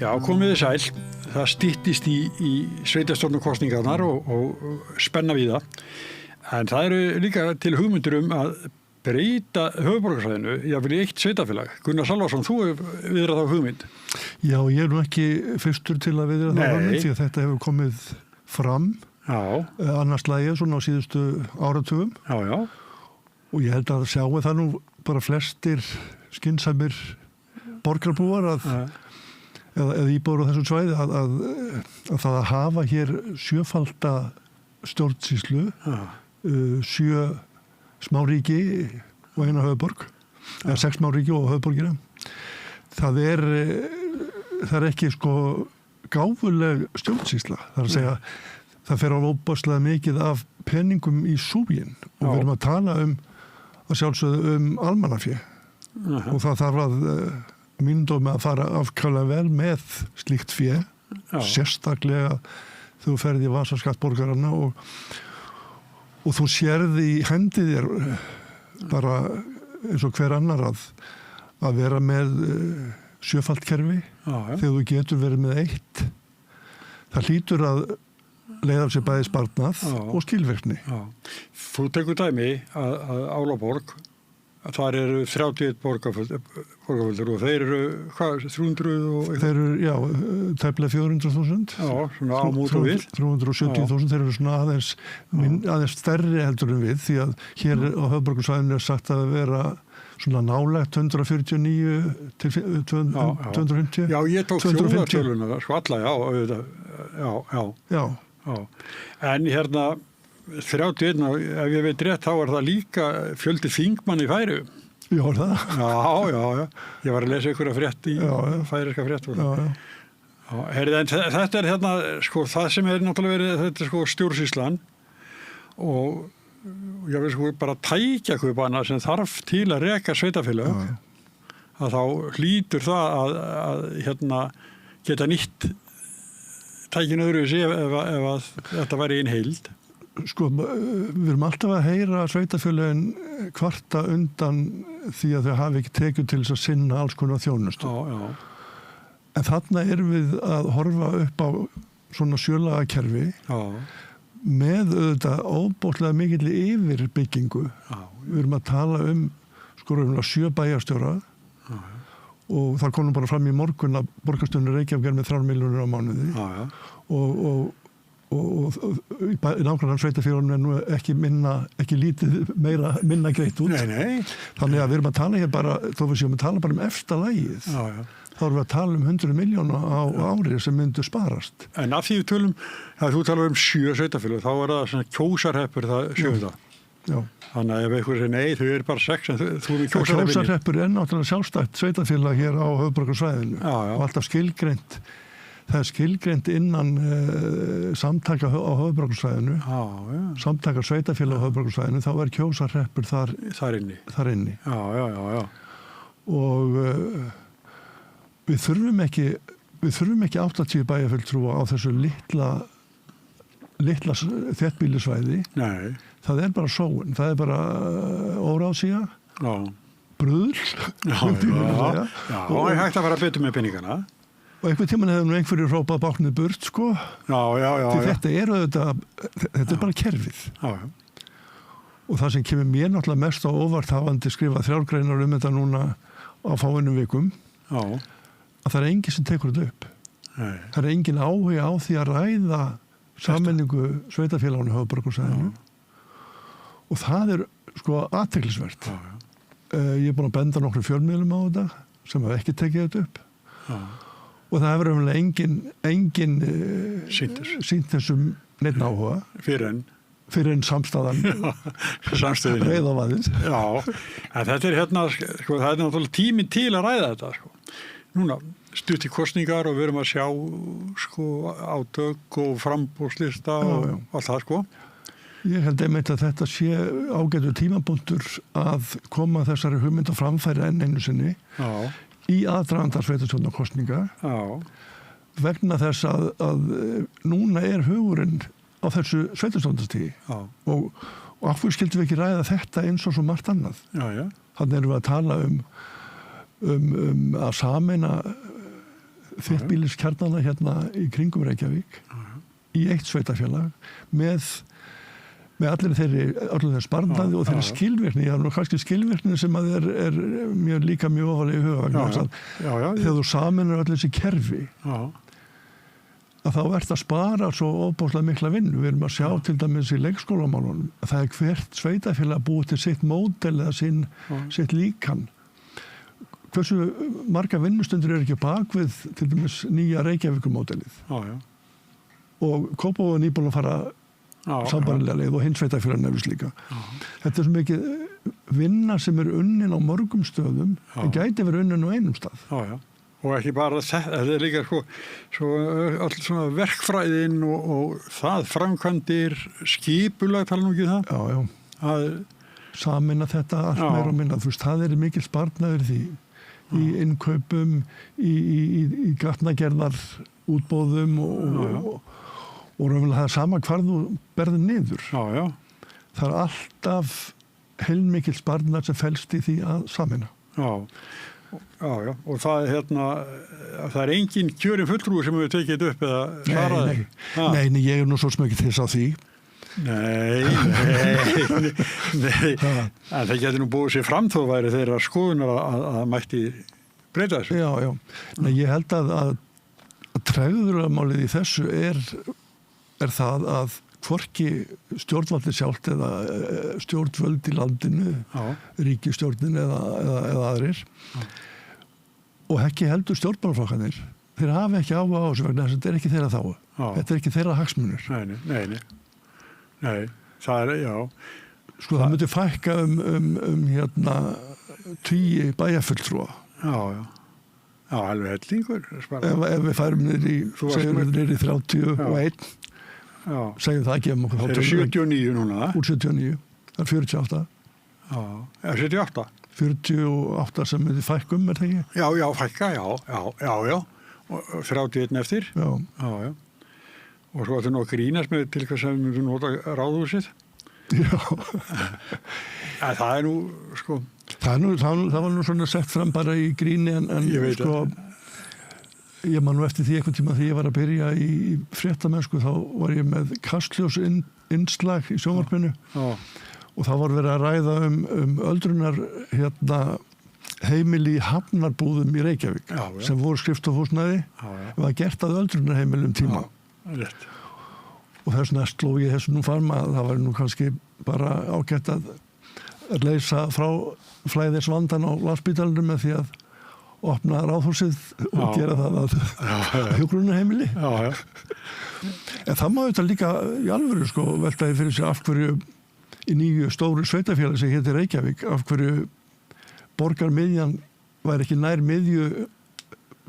Já, komið þið sæl. Það styttist í sveitarstjórnarkosningarnar og spenna við það. En það eru líka til hugmyndir að breyta höfuðborgarsvæðinu, jáfnvel í eitt sveitarfélag. Gunnar Salvarsson, þú viðrað þá hugmynd. Já, ég nú ekki fyrstur til að viðrað þá hugmynd því að þetta hefur komið fram annars lagi svona á síðustu áratugum. Já, já. Og ég held að sjáu það nú bara flestir skynsamir borgarbúar eða íbúar á þessum svæði að það að hafa hér sjöfalda stjórnsýslu, 7 smáríki og eina höfuðborg, eða 6 smáríki og höfuðborgina. Það er ekki sko gáfuleg stjórnsýsla. Það er að segja, það fer á óbáslega mikið af peningum í súginn og við erum að tala að sjálfsögðu almannafé. Og það þarf að mínum að fara afkvæmlega vel með slíkt fé, sérstaklega þú ferði í vasaskatt borgaranna og þú sérði í hendi þér bara eins og hver annar að vera með sjöfaldkerfi þegar þú getur verið með 1. Það hlýtur að leiða af sér bæði sparnað og skilvirkni. Þú tekur dæmi að Álaborg, þar eru 31 borgarföldur og þeir eru, hvað, 300 og... Þeir eru, já, tæplega 400.000. Já, svona ámút og við. 370.000, þeir eru svona aðeins stærri heldur en við, því að hér á höfuðborgarsvæðinu sagt að vera svona nálægt 149 til 250. Já, ég tók þjóðartöluna, sko alla, já. En hérna 31, ef ég veit rétt, þá það líka fjöldi þingmann í Færeyjum. Já, það? Já. Ég var að lesa einhverja frétt í færeyska frétt. En þetta hérna, sko, það sem náttúrulega verið, þetta sko stjórnsýslan og ég vil sko bara tækjakaupanna sem þarf til að reka sveitarfélag, að þá hlýtur það að hérna geta nýtt tækin öðruvísi ef þetta væri ein heild. Sko, við erum alltaf að heyra sveitarfélögin kvarta undan því að þau hafi ekki tekið til þess að sinna alls konar þjónustu. En þarna erum við að horfa upp á svona sjölagakerfi með auðvitað óbóðslega mikill yfirbyggingu. Við erum að tala sko 7 bæjarstjóra og það komum bara fram í morgun að borgarstjórinn Reykjavík með 3 milljónir á mánuði og í nákvæmlega sveitarfélögunum nú ekki lítið minna greitt út. Nei. Þannig að við erum að tala hér bara, þó við séum að tala bara efsta lagið. Þá erum við að tala 100 milljóna á ári sem myndu sparast. En af því við tölum, þú talar 7 sveitarfélög, þá það svona kjósarheppur það 7. Já. Þannig að ef einhver segir nei, þau eru bara 6 en þú eru kjósarheppur. Kjósarheppur náttúrulega sjálfstætt sveitarfélag hér á höfuðborgarsvæðinu og alltaf skilgreint. Það skilgreint innan samtaka á höfuðborgarsvæðinu, samtaka sveitarfélag á höfuðborgarsvæðinu, þá kjósarheppur þar inni. Já. Og við þurfum ekki 80 bæjarfulltrúa á þessu litla þéttbýlisvæði. Nei. Það bara sóun, það bara óráðsía, bruðl. Já, og hægt að fara betur með peningana. Og einhvern tímann hefði nú einhverju hrópað báknið burt, sko. Já. Því þetta er bara kerfið. Já. Og það sem kemur mér náttúrulega mest á óvart hafandi skrifað 3 greinar þetta núna á fáeinum vikum, að það enginn sem tekur þetta upp. Nei. Það enginn áhuga á því að ræða sammenningu sveitarfélaginu höfuðborgarsvæðinu. Og það sko athyglisvert. Ég búin að benda nokkrum fjölmiðlum á þetta sem hafa ekki tekið þetta upp. Og það hefur enginn sýnt þessum neitt áhuga. Fyrir en samstæðan. Samstöðin. Reiðavaðið. Já, en þetta hérna, sko, það náttúrulega tíminn til að ræða þetta, sko. Núna, stutt í kosningar og við erum að sjá, sko, átök og framboðslista og allt það, sko. Ég held einmitt að þetta sé ágætur tímapunktur að koma þessari hugmynd á framfæri enn einu sinni. Í aðdraganda sveitarstjórnarkosninga vegna þess að núna hugurinn á þessu sveitarstjórnarstigi og af hverju skildum við ekki ræða þetta eins og svo margt annað. Þannig erum við að tala að sameina þéttbýliskjarnana hérna í kringum Reykjavík í eitt sveitafélag með allir þeirri sparnaði og þeirri skilvirkni. Já, nú kannski skilvirkni sem að er mjög líka mjög ofalega í huga. Þegar þú saminar allir þessi kerfi, að þá ert að spara svo óbáslega mikla vinnu. Við erum að sjá til dæmis í leikskólamálunum að það hvert sveitafélag búið til sitt módel eða sitt líkan. Hversu marga vinnustundur ekki bakvið til dæmis nýja Reykjavíkurmódelið. Og Kópavogur nýbúin að fara sambærilega leið og hins sveitafélag nefnist líka. Þetta svo mikið vinna sem unnin á mörgum stöðum en gæti verið unnin á einum stað. Og ekki bara þetta líka svo öll svona verkfræðin og það framkvæmdir skipulag tala nú ekki það. Að samina þetta allt meira og minna. Þú veist, það mikil sparnaður því í innkaupum, í gatnagerðar útboðum og raunverulega það sama hvar þú berður niður. Það alltaf heilmikil sparnar sem felst í því að samina. Og það það engin kjörin fulltrúi sem hefur tekið upp eða svaraði. Nei, ég nú svo smökið þess að því. Nei. En það getur nú búið sér fram þó væri þeirra skoðunar að mætti breyta þessu. Já. Nei, ég held að tregðurmálið í þessu er það að hvorki stjórnvaldi sjálft eða stjórnvöld í landinu, ríkisstjórnin eða aðrir, og ekki heldur stjórnmálaflokkarnir. Þeir hafa ekki áhuga á þessu vegna þess að þetta ekki þeirra þáu. Þetta ekki þeirra hagsmunir. Nei, það Sko það myndi fækka hérna 10 bæjarfulltrúa. Alveg hellingur. Ef við færum niður í 31, segjum það ekki okkur. Þeir eru 79 núna. Úr 79, það er 48. 78? 48 sem myndi fækkum, það ekki? Já, fækka, já. Og 31 eftir. Já. Og svo ættu nú að grínast með til hvað sem við nota ráðhúsið. Já. Það nú, sko... Það var nú svona sett fram bara í gríni en sko... Ég man nú eftir því einhvern tíma því ég var að byrja í fréttamennsku, þá var ég með Kastljós innslag í sjónvarpinu og þá var verið að ræða öldrunar heimili í hafnarbúðum í Reykjavík sem voru skrifstofhúsnæði og var gert að öldrunarheimilum tíma. Rétt. Og þess vegna sló ég þessu nú fram að það var nú kannski bara ágætt að leysa frá flæðisvandan á Landspítalanum með því að opna ráðhúsið og gera það að hjúkrunarheimili. En það má þetta líka í alvöru sko veltaði fyrir sig af hverju í nýju stóru sveitafélagi sem heitir Reykjavík, af hverju borgarmiðjan væri ekki nær miðju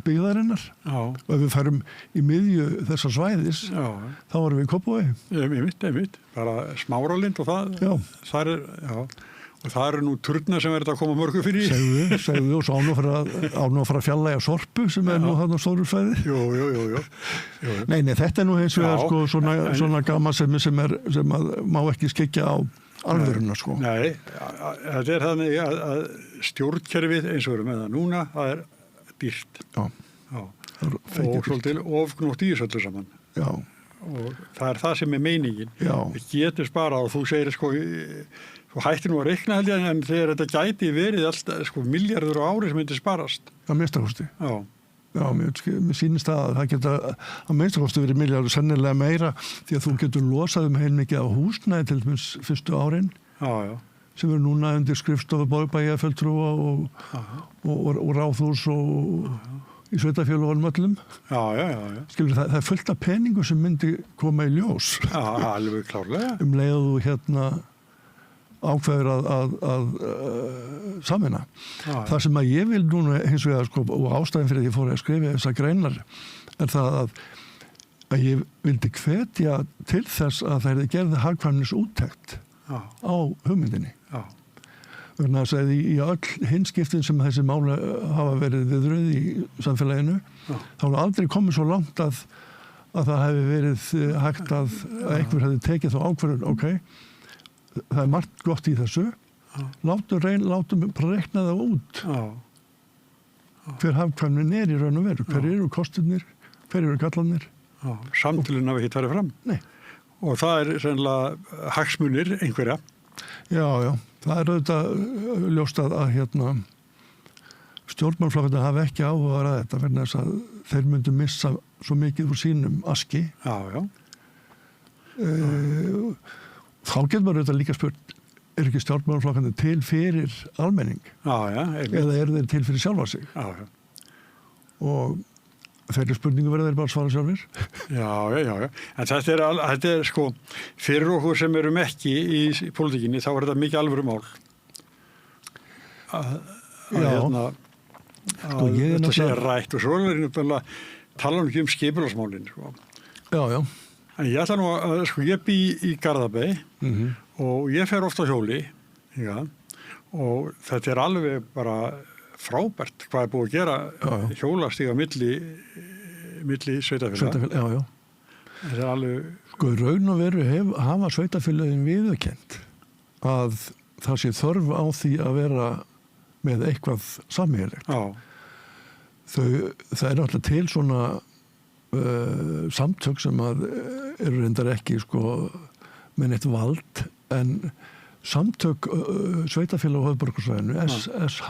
byggðarinnar. Og ef við færum í miðju þessa svæðis, þá varum við í Kópavogi. Einmitt. Bara Smáralind og það og það eru nú turnar sem verður að koma mörgu fyrir. Segðu og svo ánú að fara að fjallægja Sorpu sem nú þarna stóru svæði. Jú. Nei, þetta nú hins vegar sko svona gamma sem að má ekki skikja á alvöruna sko. Nei, þetta þannig að stjórnkerfið eins og við erum með það núna, það dýrt. Og svolítið ofgnótt í þessu öllu saman. Og það það sem meiningin. Við getum sparað og þú segir sko, þú hættir nú að reikna held ég, en þegar þetta gæti verið alltaf sko milljarður á ári sem myndi sparast. Að minnstakosti. Já, mér sýnist að það geta að minnstakosti verið milljarður sennilega meira því að þú getur losað heilmikið á húsnæði til dæmis fyrstu árin. Sem eru núna undir skrifstofu bæjarfulltrúa og ráðhús og í sveitafélögunum öllum. Skilur það fullt af peningu sem myndi koma í ljós. Alveg klárlega. Leið þú ákveður að samina. Það sem að ég vil núna hins vegar sko, og ástæðin fyrir því ég fór að skrifa þessar greinar er það að ég vildi hvetja til þess að það gerði hagkvæmnis úttekt á hugmyndinni. Þannig að segja í öll hinskiptin sem þessi mála hafa verið viðröð í samfélaginu, þá er aldrei komið svo langt að það hefði verið hægt að einhver hefði tekið þá ákvörðun, það margt gott í þessu, látum bara reikna það út. hver hagkvæmnin í raun og veru, hver eru kostirnir, hver eru gallanir. Samtölun hafi hitt farið fram. Nei. Og það sennilega hagsmunir einhverja. Já, það auðvitað ljóst að stjórnmálflokkarnir hafi ekki áhuga að þetta vegna þess að þeir myndu missa svo mikið úr sínum aski. Já. Þá getur maður auðvitað líka spurt, ekki stjórnmálflokkarnir til fyrir almenning? Já. Eða þeir til fyrir sjálfa sig? Já. Og þeirri spurningu verða þeir bara svara sjálfir? Já. En þetta er sko, fyrir okkur sem erum ekki í pólitíkinni, þá er þetta mikið alvöru mál. Þetta sé rætt og svo er náttúrulega tala ekki skipulagsmálin. Sko. Já. En ég ætla nú að, ég bý í Garðabæ og ég fer ofta á hjóli, og þetta er alveg bara frábært hvað er búið að gera hjólastíga milli sveitafélag. Já. Þetta er alveg... Sko, raun og veru hafa sveitafélagin viðurkennt að það sé þörf á því að vera með eitthvað sameiginlegt. Það er náttúrulega til svona samtök sem eru reyndar ekki með neitt vald, en samtök sveitafélag á höfuðborgarsvæðinu, SH,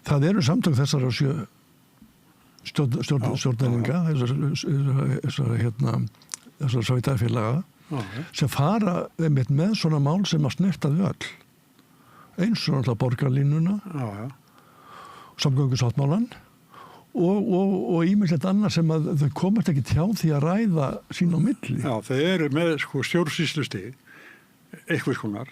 það eru samtök þessara stjórnæringa, þessara sveitafélaga, sem fara með svona mál sem að snerta við öll. Eins og náttúrulega borgarlínuna, samgöngusáttmálan og ýmislegt annað sem að þau komast ekki hjá því að ræða sín á milli. Já, þau eru með stjórnsýslustig, eitthvað konar.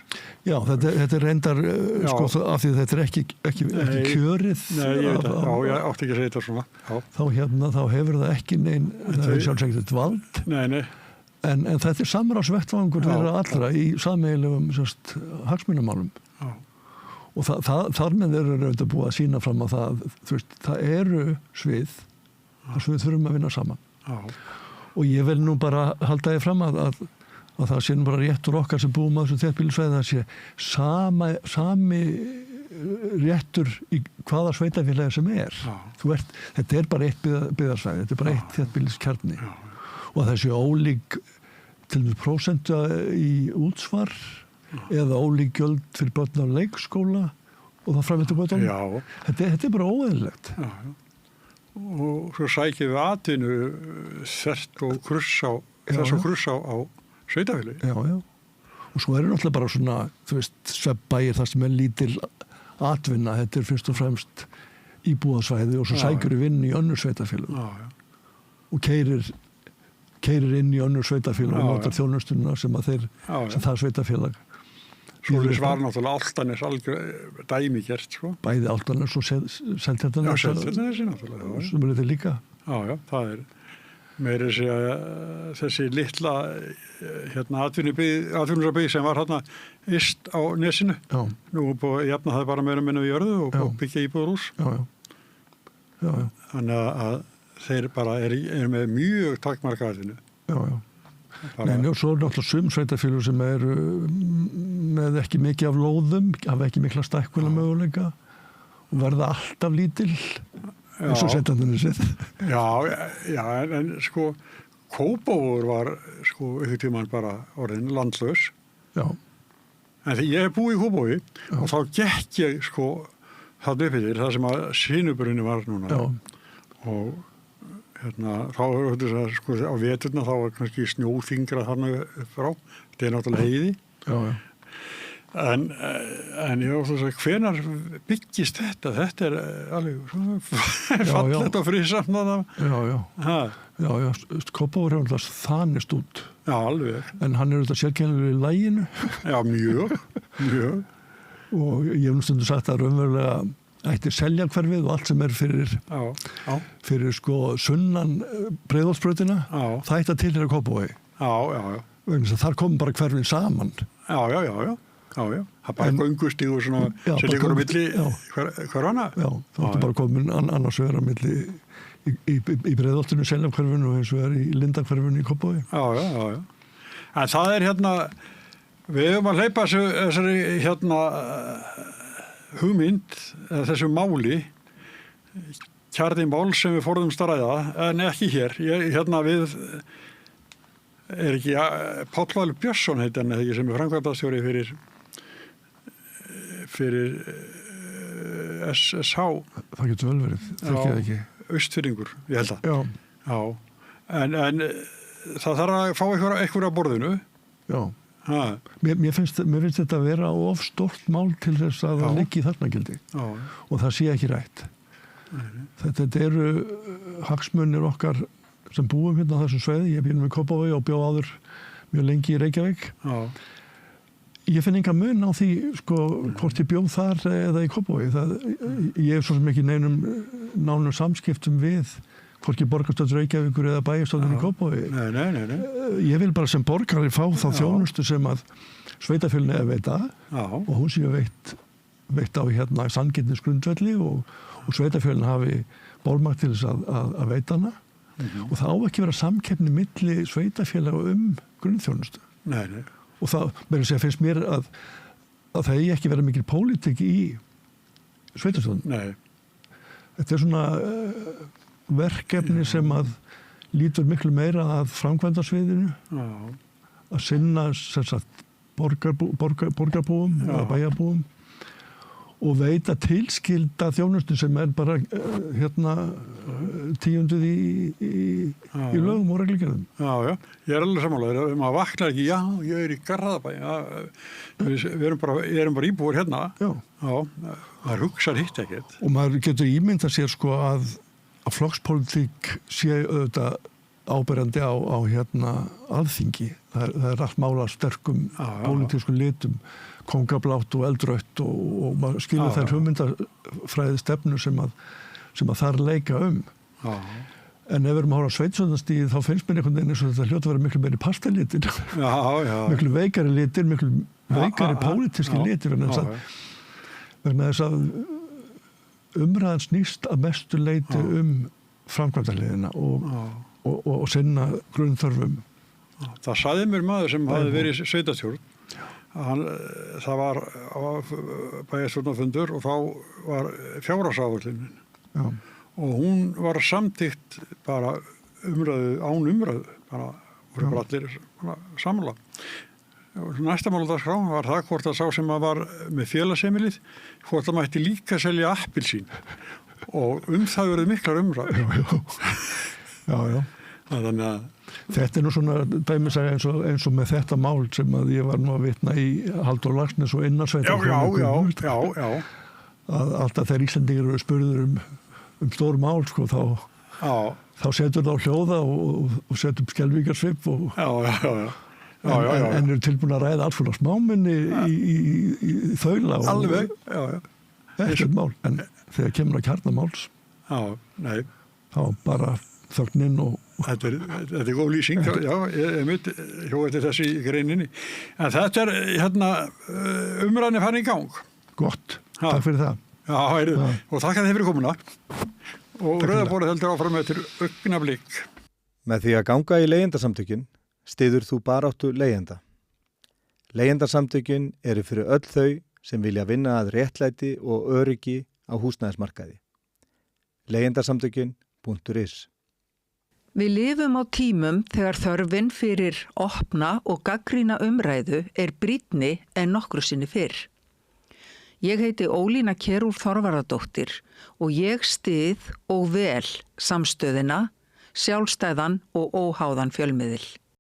Já, þetta er reyndar, af því þetta er ekki kjörið. Nei, ég veit það. Já, ég átti ekki að segja þetta svona. Þá hefur það ekki það er sjálfsagt eitt vald. Nei. En þetta er samráðsvettvangur þeirra allra í sameiginlegum hagsmunamálum. Og þar með eru auðvitað búið að sýna fram á það, það eru svið þar sem við þurfum að vinna saman. Og ég vil nú bara halda því fram að það sé nú bara réttur okkar sem búum á þessu þéttbýlisvæði, það sé sami réttur í hvaða sveitafélagi sem er. Þetta er bara eitt byggðarsvæði, þetta er bara eitt þéttbýliskjarni. Og þessi ólík til dæmis prósenta í útsvar eða ólík gjöld fyrir börn á leikskóla og það framöndu börnum. Þetta er bara óeðlilegt. Og svo sækjum við atvinnu þert og kruss á sveitafélagi. Já. Og svo náttúrulega bara svona, svefnbæir þar sem er lítil atvinna, þetta er fyrst og fremst íbúðasvæði og svo sækjur við inn í önnur sveitafélög. Og keyrir inn í önnur sveitafélag og notar þjónustuna sem það sveitafélag. Svoleiðis var náttúrulega Álftanes algjör dæmi gert, Bæði Álftanes og Seltjarnarnes. Já, Seltjarnarnes náttúrulega. Sem eru þetta líka. Já, það er meira þessi litla atvinnubyggð sem var hérna yst á nesinu. Nú búið að jafna það bara meira minna við jörðu og byggja íbúðarhús. Já. Þannig að þeir bara eru með mjög takmarka atvinnu. Já. Nei, og svo er náttúrulega sveitafélög sem eru með ekki mikið af lóðum, hafa ekki mikla stækkuna möguleika og verða alltaf lítil eins og Seltjarnarnesið. Já, en Kópavogur var einhvern tímann bara orðin landlaus. Já. En þegar ég hef búið í Kópavogi og þá gekk ég þarna upp yfir það sem að Sinubrunni var núna. Og þá á veturna þá var kannski snjóþingra þarna frá. Þetta er náttúrulega heiði. En ég var að segja, hvenær byggist þetta? Þetta er alveg fallegt og frisamt. Já, Kópavogur hefur alltaf þanist út. Já, alveg. En hann er alltaf sérkennilegur í laginu. Já, mjög. Og ég hef stundum sagt að raunverulega ætti Seljakverfið og allt sem er fyrir sunnan Breiðholtsbrautina, það ætti að tilheyra Kópavogi. Já. Þar kom bara hverfin saman. Já. Það bara göngustígur sem liggur á milli hverfana. Já, það ætti bara komin annars vegar á milli í Breiðholtinu, Seljakverfinu og eins og í Lindakverfinu í Kópavogi. Já. En það er við höfum að hleypa þessari hugmynd, þessu máli kjarni mál sem við forðumst að ræða, en ekki hér. Hérna við ekki Páll Valur Björnsson heitir hann ekki, sem framkvæmdastjóri fyrir SSH. Það getur vel verið, það ekki. Austfirðingur, ég held að. Já. En það þarf að fá einhverja að borðinu. Já. Mér finnst þetta að vera of stórt mál til þess að það liggi í þarnagildi og það sé ekki rætt. Þetta eru hagsmunir okkar sem búum hérna á þessum sveiði. Ég býr með Kópavogi og bjó áður mjög lengi í Reykjavík. Ég finn enga mun á því hvort ég bjó þar eða í Kópavogi. Ég hef svo sem ekki neinum nánum samskiptum við hvorki borgarstjórn Reykjavíkur eða bæjarstjórn í Kópavogi. Nei. Ég vil bara sem borgari fá þá þjónustu sem að sveitarfélaginu er veita og hún sé veitt á hérna sanngirnisgrundvelli og sveitarfélaginu hafi bolmagn til þess að veita hana. Og það á ekki vera samkeppni milli sveitarfélaga grunnþjónustu. Nei. Og það finnst mér að það eigi ekki vera mikil pólitík í sveitarstjórn. Nei. Þetta er svona verkefni sem að lítur miklu meira að framkvæmdasviðinu að sinna borgarbúum eða bæjarbúum og veita tilskilda þjónustu sem er bara tíunduð í lögum og reglugerðum. Já, ég er alveg sammálaður. Maður vaknar ekki, ég er í Garðabæ. Við erum bara íbúar hérna. Já. Maður hugsar hitt ekkert. Og maður getur ímyndað sér að flokkspólitík sé auðvitað áberandi á alþingi. Það er allt mála sterkum pólitískum litum, kóngablátt og eldrautt og maður skilur þær hugmyndafræði stefnu sem að þar leika En ef við erum að horfa á sveitstjórnarstigið þá finnst mér einhvern veginn eins og þetta hljóta að vera miklu meiri pastalitir, miklu veikari litir, miklu veikari pólitíski litir vegna þess að umræðan snýst að mestu leyti framkvæmdarleiðina og sinna grunnþörfum. Það sagði mér maður sem hafði verið sveitarstjórn. Það var bæjarstjórnarfundur og þá var fjárhagsáætlunin. Og hún var samþykkt bara án umræðu, bara voru bara allir sammála. Næsta mál á dagskrá var það hvort að sá sem var með félagsheimilið, hvort að mætti líka selja appelsín og það verið miklar umræður. Já. Þannig að þetta er nú svona dæmisæg eins og með þetta mál sem að ég var nú að vitna í Halldór Laxness og innarsveitarfélögum. Já. Að alltaf þegar Íslendingar eru spurður stór mál þá setur það á hljóða og setur upp skelfingarsvip og en eru tilbúin að ræða alls fyrir smáminni í þaula alveg, ekkert mál en þegar kemur að kjarnamáls þá bara þögninn og Þetta er góð lýsing, ég hjó eftir þessi í greininni. En þetta er umræðan farin í gang. Gott, takk fyrir það. Og takk að þið fyrir komuna. Og Rauðaborðið heldur áfram eftir augnablik. Með því að ganga í leigjendasamtökin styður þú baráttu leigjenda. Leigjendasamtökin eru fyrir öll þau sem vilja vinna að réttlæti og öryggi á húsnæðismarkaði. Leigjendasamtökin.is Við lifum á tímum þegar þörfin fyrir opna og gagnrýna umræðu er brýnni en nokkru sinni fyrr. Ég heiti Ólína Kjerúl Þorvarðardóttir og ég styð og vel samstöðina, sjálfstæðan og óháðan fjölmiðil.